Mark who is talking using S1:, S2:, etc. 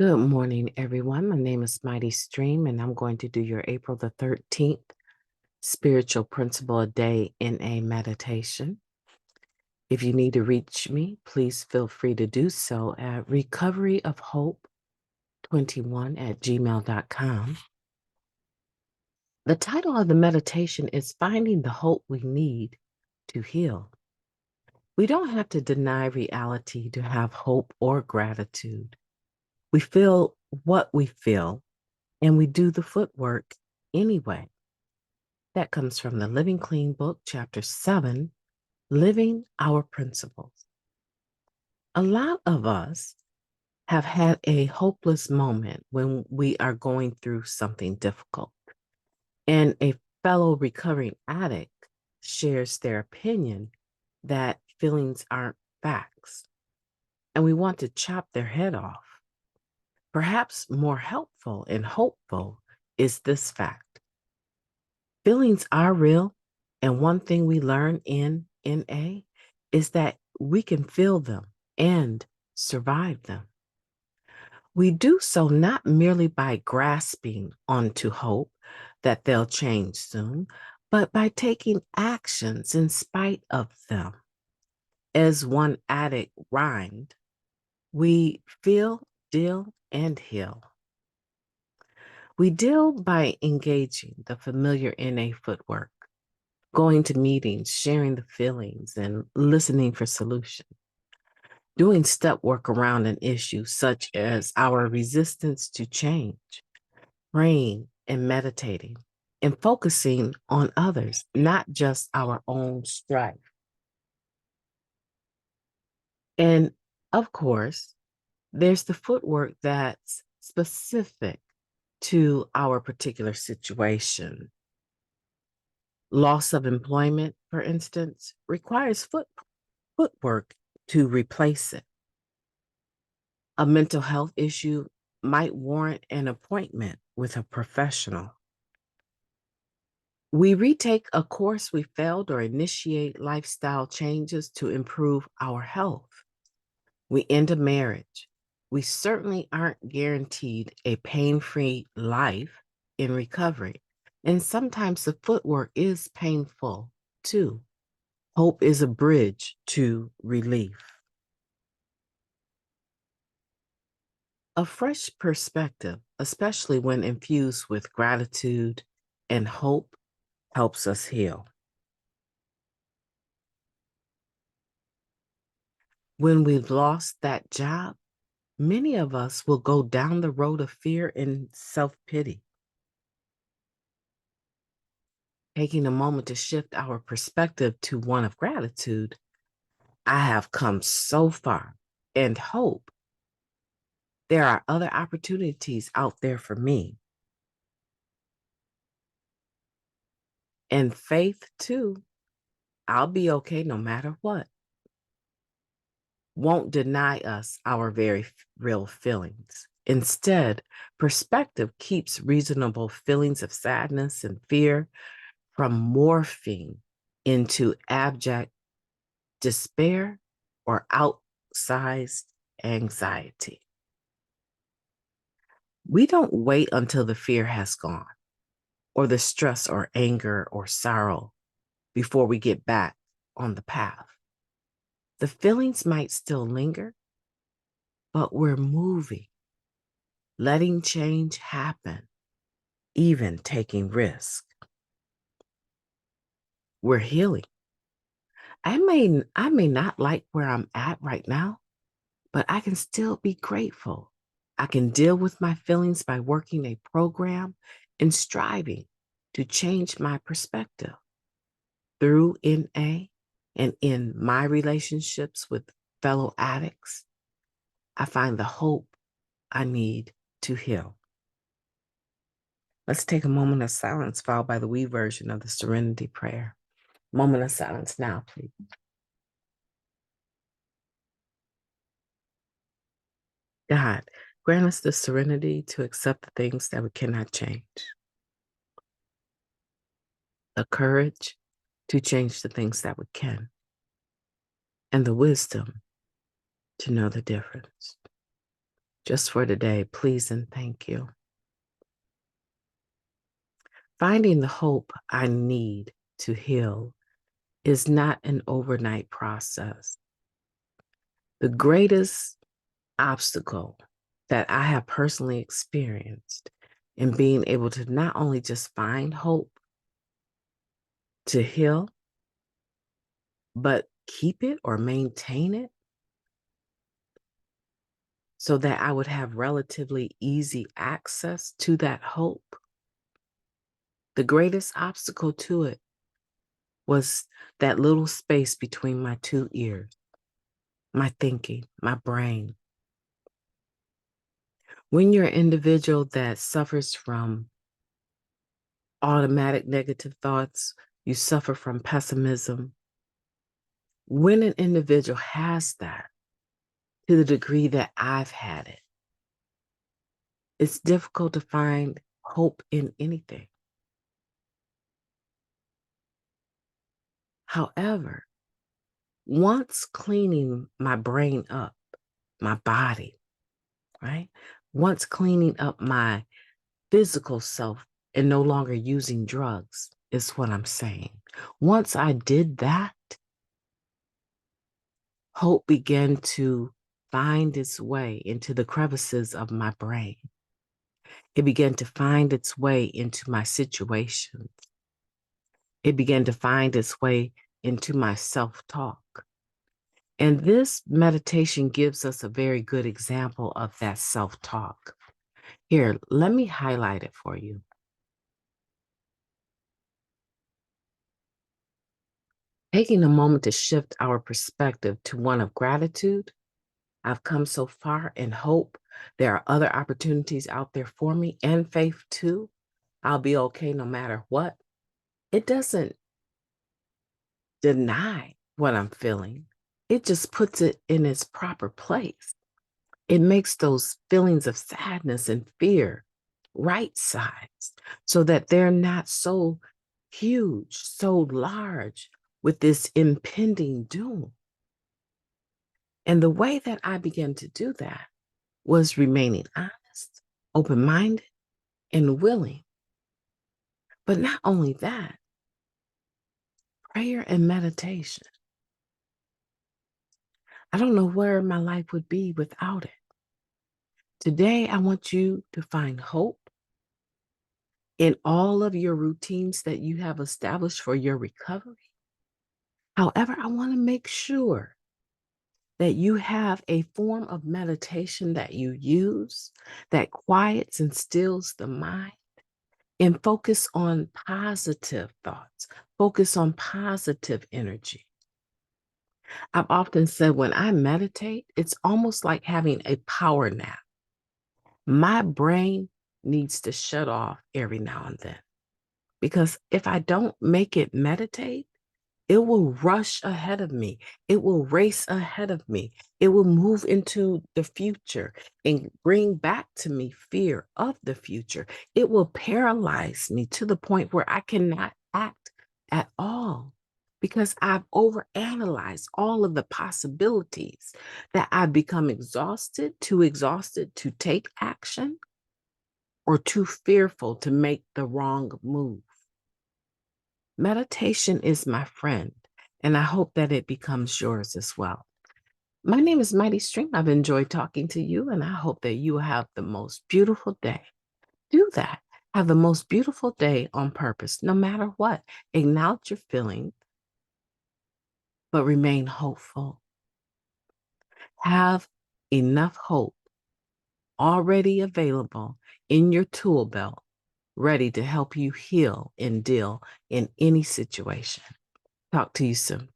S1: Good morning, everyone. My name is Mighty Stream, and I'm going to do your April the 13th Spiritual Principle a Day in a meditation. If you need to reach me, please feel free to do so at recoveryofhope21@gmail.com. The title of the meditation is Finding the Hope We Need to Heal. We don't have to deny reality to have hope or gratitude. We feel what we feel, and we do the footwork anyway. That comes from the Living Clean book, chapter 7, Living Our Principles. A lot of us have had a hopeless moment when we are going through something difficult, and a fellow recovering addict shares their opinion that feelings aren't facts, and we want to chop their head off. Perhaps more helpful and hopeful is this fact. Feelings are real, and one thing we learn in NA is that we can feel them and survive them. We do so not merely by grasping onto hope that they'll change soon, but by taking actions in spite of them. As one addict rhymed, we feel, deal, and heal. We deal by engaging the familiar NA footwork, going to meetings, sharing the feelings, and listening for solutions. Doing step work around an issue such as our resistance to change, praying and meditating, and focusing on others, not just our own strife. And of course, there's the footwork that's specific to our particular situation. Loss of employment, for instance, requires footwork to replace it. A mental health issue might warrant an appointment with a professional. We retake a course we failed or initiate lifestyle changes to improve our health. We end a marriage. We certainly aren't guaranteed a pain-free life in recovery. And sometimes the footwork is painful too. Hope is a bridge to relief. A fresh perspective, especially when infused with gratitude and hope, helps us heal. When we've lost that job, many of us will go down the road of fear and self-pity. Taking a moment to shift our perspective to one of gratitude, I have come so far, and hope there are other opportunities out there for me. And faith, too, I'll be okay no matter what, won't deny us our very real feelings. Instead, perspective keeps reasonable feelings of sadness and fear from morphing into abject despair or outsized anxiety. We don't wait until the fear has gone, or the stress or anger or sorrow before we get back on the path. The feelings might still linger, but we're moving, letting change happen, even taking risk. We're healing. I may not like where I'm at right now, but I can still be grateful. I can deal with my feelings by working a program and striving to change my perspective. Through NA and in my relationships with fellow addicts, I find the hope I need to heal. Let's take a moment of silence followed by the we version of the Serenity Prayer. Moment of silence now, please. God, grant us the serenity to accept the things that we cannot change, the courage to change the things that we can, and the wisdom to know the difference. just for today, please and thank you. Finding the hope I need to heal is not an overnight process. The greatest obstacle that I have personally experienced in being able to not only just find hope to heal, but keep it or maintain it so that I would have relatively easy access to that hope. The greatest obstacle to it was that little space between my two ears, my thinking, my brain. When you're an individual that suffers from automatic negative thoughts, you suffer from pessimism. When an individual has that, to the degree that I've had it, it's difficult to find hope in anything. However, once cleaning my brain up, my body, right? Once cleaning up my physical self and no longer using drugs is what I'm saying. Once I did that, hope began to find its way into the crevices of my brain. It began to find its way into my situations. It began to find its way into my self-talk. And this meditation gives us a very good example of that self-talk. Here, let me highlight it for you. Taking a moment to shift our perspective to one of gratitude. I've come so far in hope. There are other opportunities out there for me, and faith too. I'll be okay no matter what. It doesn't deny what I'm feeling. It just puts it in its proper place. It makes those feelings of sadness and fear right-sized so that they're not so huge, so large with this impending doom. And the way that I began to do that was remaining honest, open-minded, and willing. But not only that, prayer and meditation. I don't know where my life would be without it. Today, I want you to find hope in all of your routines that you have established for your recovery. However, I want to make sure that you have a form of meditation that you use that quiets and stills the mind, and focus on positive thoughts, focus on positive energy. I've often said when I meditate, it's almost like having a power nap. My brain needs to shut off every now and then, because if I don't make it meditate, it will rush ahead of me. It will race ahead of me. It will move into the future and bring back to me fear of the future. It will paralyze me to the point where I cannot act at all because I've overanalyzed all of the possibilities that I've become exhausted to take action or too fearful to make the wrong move. Meditation is my friend, and I hope that it becomes yours as well. My name is Mighty Stream. I've enjoyed talking to you, and I hope that you have the most beautiful day. Do that. Have the most beautiful day on purpose, no matter what. Acknowledge your feelings, but remain hopeful. Have enough hope already available in your tool belt, ready to help you heal and deal in any situation. Talk to you soon.